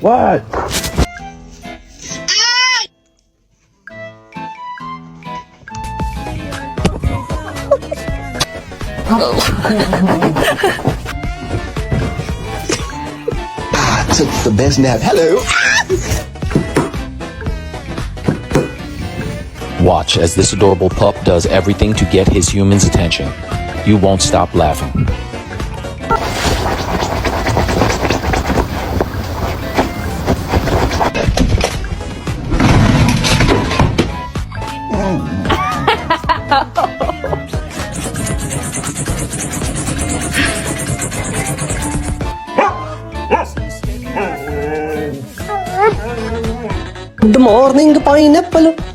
What? Took the best nap. Hello. Watch as this adorable pup does everything to get his human's attention. You won't stop laughing. Good morning, pineapple.